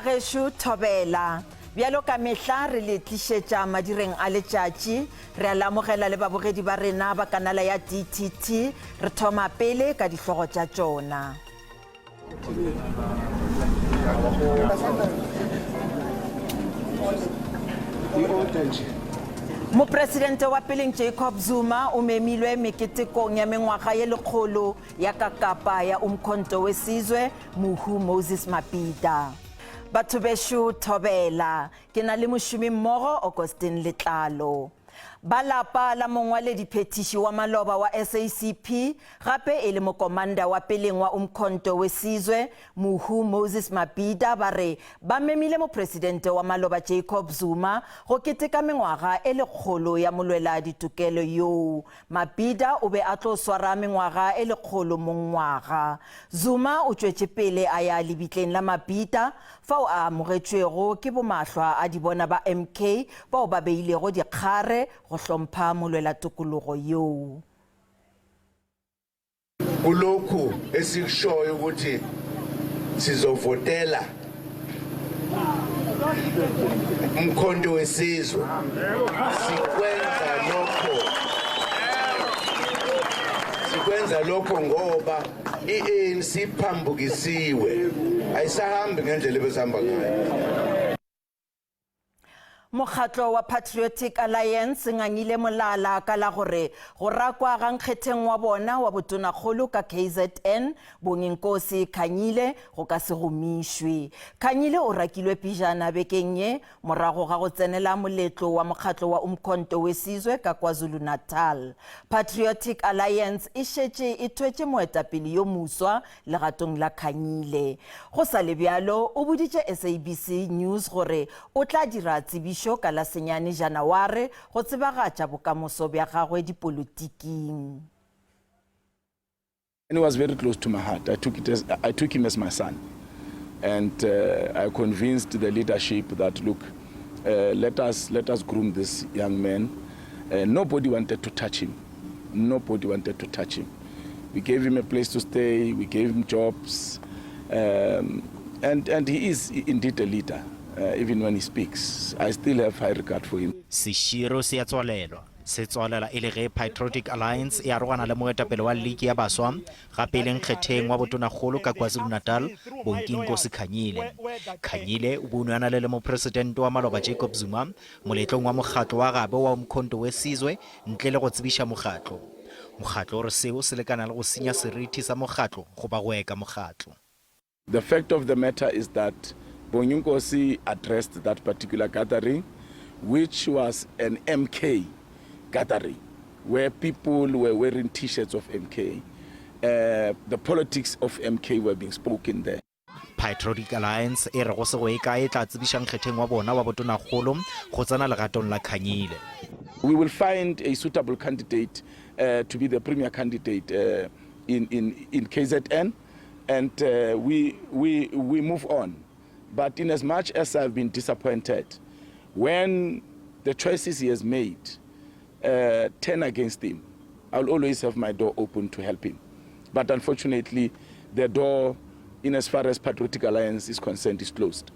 Bageshu Thobela Bialo ka mehla re le tlisetsa madireng a letšatši re a lamogela le babogedi ba rena ba kanala ya DTT re thoma pele ka dihlogo tša tšona. Mopresidente wa peleng Jacob Zuma o memilwe meketekong ya mengwaga ye lekgolo ya kakapa ya umkhonto wesizwe Muhu Moses Mapida. Batho beshu Thobela ke na le mošomi mmogo Augustine Letlalo. Balapa la mongwaledi phetiši wa maloba wa SACP gape e le mokomanda wa peleng wa umkhonto wesizwe Muhu Moses Mapida ba re ba memile mopresidente wa maloba Jacob Zuma go keteka mengwaga e lekgolo ya molwela ditokelo yo. Mapida o be a tlo swara mengwaga e lekgolo mongwaga. Zuma o tšwetše pele a ya lebitleng la Mapida fao a amogetšwego ke bomahlwa a dibona ba MK bao ba beilego dikgare go hlompha molwela tokologo yo. Kulokhu esikushoyo ukuthi sizovotela umkhonto wesizwe sikwenza lokho ngoba iANC iphambukisiwe ayisahambi ngendlela ebesihamba ngayo. Mokgatlo wa Patriotic Alliance ngangile molala ka la gore go rakwa ga nkgetheng wa bona wa botonakgolo ka KZN Bonginkosi Khanyile go ka se gomišwe. Khanyile o rakilwe pijana bekeng ye morago ga go tsenela moletlo wa mokgatlo wa umkhonto wesizwe ka KwaZulu-Natal. Patriotic Alliance e šetše e twetše moetapele yo muswa legatong la Khanyile. Go sa le bjalo o boditše SABC News gore o tla dira tsebišo ka la senyane Janaware go tsebagatša bokamoso bja gagwe dipolotiking. And it was very close to my heart. I took him as my son, and I convinced the leadership that look, let us groom this young man. Nobody wanted to touch him. Nobody wanted to touch him. We gave him a place to stay. We gave him jobs, and he is indeed a leader. Even when he speaks, I still have high regard for him. Seshiro se a tswalelwa se tswalela e le ge Patriotic Alliance e arogana le moetapele wa League ya Baswa gape le nkgetheng wa botonakgolo ka KwaZulu-Natal Bonginkosi Khanyile. Khanyile o bonwana le mopresidente wa maloba Jacob Zuma moletlong wa mokgatlo wa gabe wa umkhonto wesizwe ntle le go tsebiša mokgatlo. Mokgatlo o re seo se lekana le go senya seriti sa mokgatlo go ba go eka mokgatlo. The fact of the matter is that Bonginkosi addressed that particular gathering, which was an MK gathering, where people were wearing T-shirts of MK. The politics of MK were being spoken there. Patriotic Alliance e re go se go e ka e tla tsebišang kgetheng wa bona wa botonakgolo go tsena legatong la Khanyile. We will find a suitable candidate to be the premier candidate in KZN, and we move on. But in as much as I've been disappointed, when the choices he has made turn against him, I'll always have my door open to help him. But unfortunately, the door, in as far as Patriotic Alliance is concerned, is closed.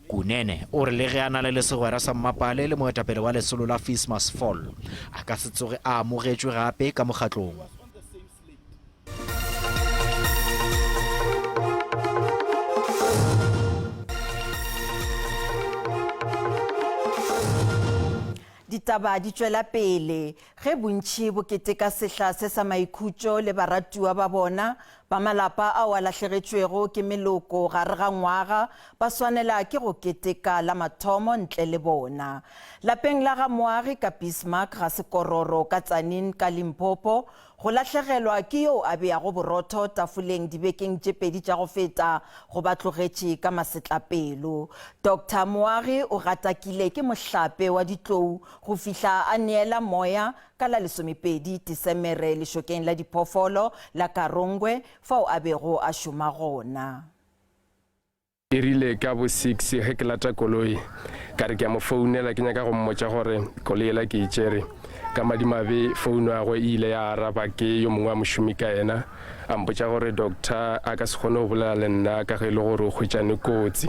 Kunene o re le ge a na le segwera sa mmapale le moetapele wa lesolo la Fees Must Fall a ka se tsoge a amogetšwe gape ka mokgatlong. Ditaba di tšwela pele ge bontši bo keteka sehla se sa maikhutšo le baratuwa ba bona ba malapa ao a lahlegetšwego ke meloko gare ga ngwaga ba swanela ke go keteka la mathomo ntle le bona. Lapeng la ga moagi ka Bismarck ga Sekororo ka Tsanin ka Limpopo go lahlegelwa ke yo a beago borotho tafoleng dibekeng tše pedi tša go feta go ba tlogetše ka masetlapelo. Dr. Moagi o gatakile ke mohlape wa ditlou go fihla a neela moya ka la 12 Disemere lešokeng la diphoofolo la Karongwe fao a bego a šoma gona. Erile ka bo 6 he ke lata koloi ka re ke mo founela ke nyaka go mmotsa gore koloi la ke itsere ka madimabe phone ya go ile ya araba ke yo mongwe moshumi ka ena a mpotsa gore doctor a ka se gone go bolela le nna ka ge le gore o khwetšane kotsi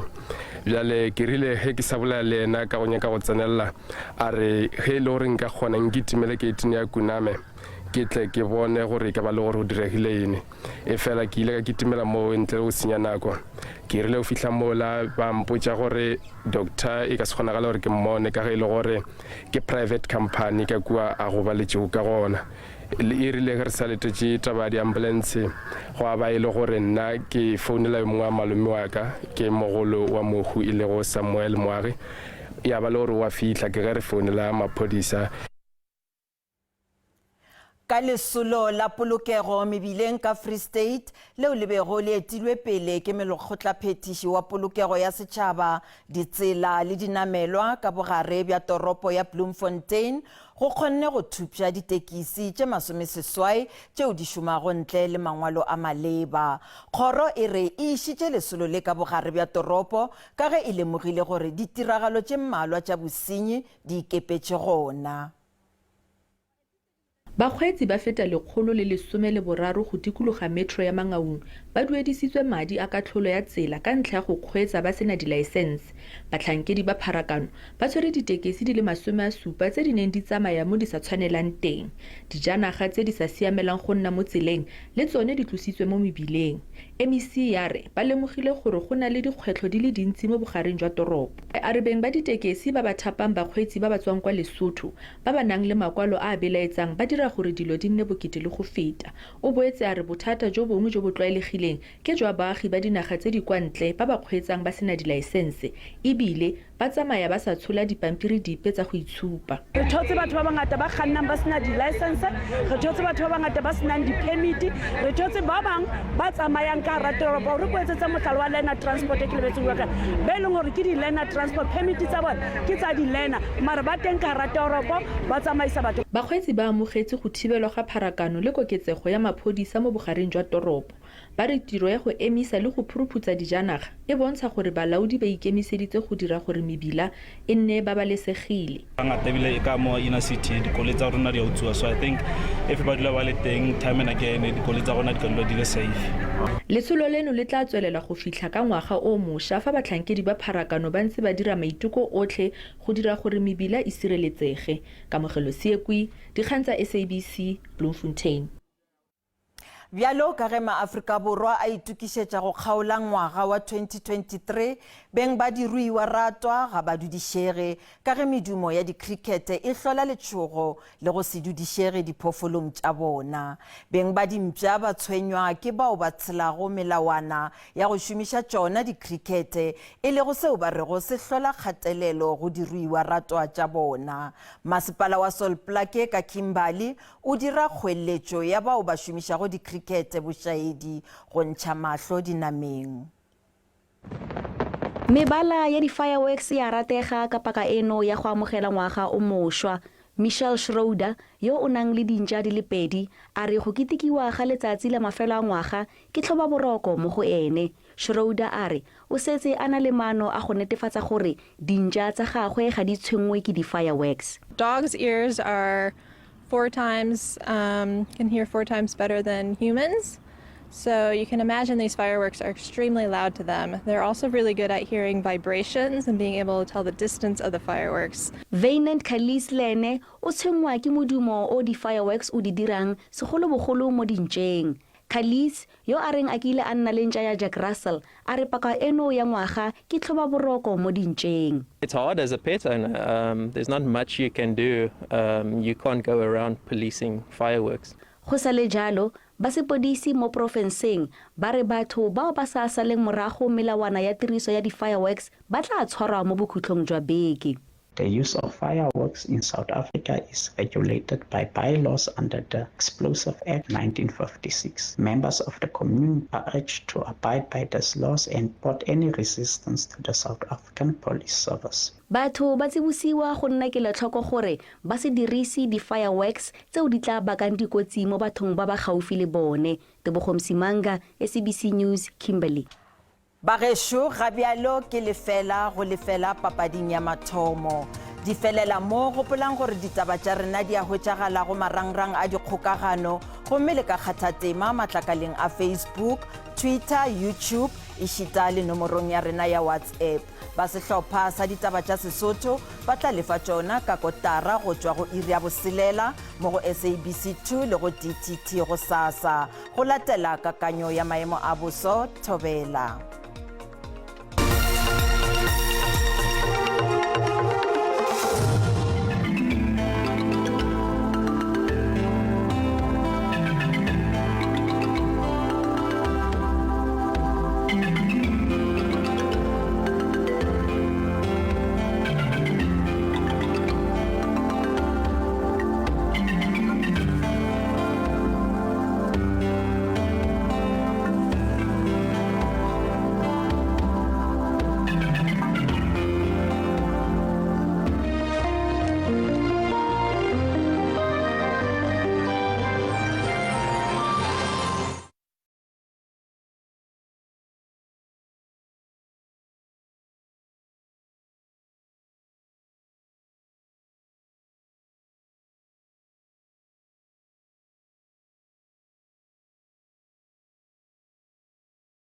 bjale ke rile he ke sa bolela le ena ka go nyaka go tsenella a re he le gore nka kgona ngitimele ke itine ya kuname ke tle ke bone gore ka ba le gore o diregile ene e fela ke ile ka kitimela mo ntle go senya nako ke rile o fihla mola ba mpotsa gore doctor e ka se kgonagala gore ke mmone ka ge le gore ke private company ka kua a go ba letšego ka gona e rile ge re sa letetše taba di ambulance go a ba ile gore nna ke founela mongwe wa malome wa ka ke mogolo wa mohu ile go Samuel Moage ya ba le gore wa fihla ke ge re founela maphodisa ka lesolo la polokego mebileng ka Free State leo le bego le etilwe pele ke melokgotlaphetiši wa polokego ya setšhaba ditsela le dinamelwa ka bogare bja toropo ya Bloemfontein go kgonne go thupša ditekisi tše 80 tšeo di šomago ntle le mangwalo a maleba kgoro e re e išitše lesolo le ka bogare bja toropo ka ge e lemogile gore ditiragalo tše mmalwa tša bosenyi di ikepetše gona. Bakgweetsi ba feta 113 go tikologa metro ya Mangaung ba duedisitswe madi a katlholo ya tsela ka ntlha ya go kgweetsa ba sena di-license. Batlhankedi ba pharakano ba tshwere ditekesi di le 70 tse di neng di tsamaya mo di sa tshwanelang teng. Dijanaga tse di sa siamelang go nna mo tseleng le tsone di tlositswe mo mebileng. MEC ya re ba lemogile gore go na le dikgwetlho di le dintsi mo bogareng jwa toropo. A re beng ba ditekesi ba ba thapang bakgweetsi ba ba tswang kwa Lesotho ba ba nang le makwalo a belaetsang ba dira gore dilo di nne bokete le go feta. O boetse a re bothata jo bongwe jo bo tlwaelegileng ke jwa baagi ba dinaga tse di kwa ntle ba ba kgweetsang ba sena di-license ebile ba tsamaya ba sa tshola dipampiri dipe tsa go itshupa. Re thotse batho ba bangata ba kgannang ba sena di-license, re thotse batho ba bangata ba senang di-permit, re thotse ba bang ba tsamayang ka hara toropo. Re kwetsetsa motlhala wa learner transport e ke lebetse bua ka be leng gore ke di-learner transport permit tsa bona ke tsa di-learner mara ba teng ka hara toropo ba tsamaisa batho. Bakgweetsi ba amogetse go thibelwa ga pharakano le koketsego ya maphodisa mo bogareng jwa toropo. Ba re tiro ya go emisa le go phuruphutsa dijanaga e bontsha gore balaodi ba ikemiseditse go dira gore mebila e nne babalesegile. Ngata ebile ka mo inner city dikoloi tsa rona di a utsuwa, so I think everybody la ba le teng time and again dikoloi tsa rona di ka dula di le safe. Letsholo leno le tla tswelela go fitlha ka ngwaga o mošwa fa batlhankedi ba pharakano ba ntse ba dira maiteko otlhe go dira gore mebila e sireletsege. Kamogelo Siekwi, dikgang tsa SABC, Bloemfontein. Bjalo ka ge maAfrika Borwa a itukišetša go kgaola ngwaga wa 2023 beng ba diruiwa ratwa ga ba dudišege ka ge medumo ya dikrikete e hlola letšhogo le go se dudišege diphoofolong tša bona. Beng ba dimpša ba tshwenywa ke bao ba tshelago melawana ya go šomiša tšona dikrikete e le go seo ba rego se hlola kgatelelo go diruiwa ratwa tša bona. Masepala wa Solplake ka Kimberley o dira kgweletšo ya bao ba šomišago dikrikete kete bošaedi go ntšha mahlo dinameng. Mebala ya di-fireworks ya ratega ka paka eno ya go amogela ngwaga o mošwa. Michelle Schroeder yo o nang le dintja di le 2 a re go kitikiwa ga letsatsi la mafelo a ngwaga ke tlhoba boroko mo go ene. Schroeder a re o setse a na le maano a go netefatsa gore dintja tsa gagwe ga di tshwengwe ke di-fireworks. Dogs' ears are can hear 4 times better than humans. So you can imagine these fireworks are extremely loud to them. They're also really good at hearing vibrations and being able to tell the distance of the fireworks. Vainant Khalis Lene o tshengwa ke modumo o di-fireworks o di dirang segolobogolo mo dintšeng. Khalis yo a reng a kile a nna le ntja ya Jack Russell a re paka eno ya ngwaga ke tlhoba boroko mo dintšeng. It's hard as a pet owner. There's not much you can do. You can't go around policing fireworks. Go sa le jalo ba sepodisi mo profenseng ba re batho bao ba sa saleng morago melawana ya tiriso ya di-fireworks ba tla tshwarwa mo bokhutlong jwa beke. The use of fireworks in South Africa is regulated by bylaws under the Explosive Act 1956. Members of the community are urged to abide by these laws and report any resistance to the South African Police Service. Batho ba tsibosiwa go nna kelotlhoko gore ba se dirise di-fireworks tseo di tla bakang dikotsi mo bathong ba ba gaufi le bone. Tebogo Msimanga, SABC News, Kimberley. Bagešo ga bjalo ke lefela go lefela papading ya mathomo. Di felela mo gopolang gore ditaba tša rena di a hwetšagala go marangrang a dikgokagano gomme le ka kgathatema matlakaleng a Facebook, Twitter, YouTube e šita le nomorong ya rena ya WhatsApp. Ba sehlopha sa ditaba tša Sesotho ba tla lefa tšona ka kotara go tšwa go iri ya boselela mo go SABC 2 le go DTT go SASA go latela kakanyo ya maemo a boso Thobela.